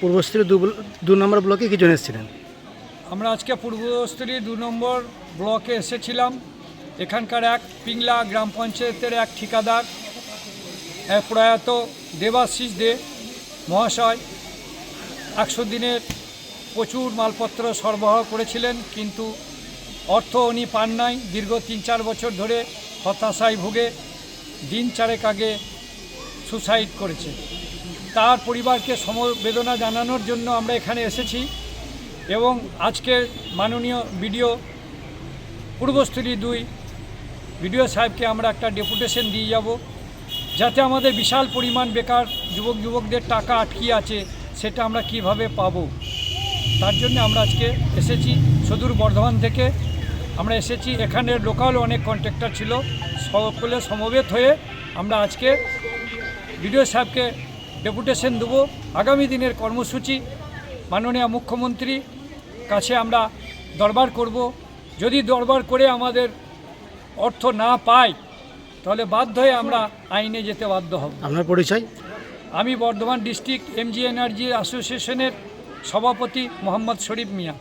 পূর্বস্থলী 2 নম্বর ব্লকে কি জন্য এসেছিলেন? আমরা আজকে পূর্বস্থলী 2 নম্বর ব্লকে এসেছিলাম। এখানকার এক পিংলা গ্রাম পঞ্চায়েতের এক ঠিকাদার প্রয়াত দেবাশিস দে মহাশয় 100 দিনের প্রচুর মালপত্র সরবরাহ করেছিলেন, কিন্তু অর্থ উনি পান নাই। দীর্ঘ 3-4 বছর ধরে হতাশায় ভুগে দিন 4 আগে সুসাইড করেছে। তার পরিবারকে সমবেদনা জানানোর জন্য আমরা এখানে এসেছি এবং আজকে মাননীয় বিডিও পূর্বস্থলী 2 বিডিও সাহেবকে আমরা একটা ডেপুটেশন দিয়ে যাব, যাতে আমাদের বিশাল পরিমাণ বেকার যুবকদের টাকা আটকিয়ে আছে সেটা আমরা কিভাবে পাবো। তার জন্য আমরা আজকে এসেছি সুদূর বর্ধমান থেকে আমরা এসেছি। এখানের লোকাল অনেক কন্ট্রাক্টর ছিল, সকলে সমবেত হয়ে আমরা আজকে বিডিও সাহেবকে ডেপুটেশন দেবো। আগামী দিনের কর্মসূচি মাননীয় মুখ্যমন্ত্রী কাছে আমরা দরবার করব। যদি দরবার করে আমাদের অর্থ না পাই তাহলে বাধ্য হয়ে আমরা আইনে যেতে বাধ্য হব। আপনার পরিচয়? আমি বর্ধমান ডিস্ট্রিক্ট এমজি এনার্জি অ্যাসোসিয়েশনের সভাপতি মোহাম্মদ শরীফ মিয়া।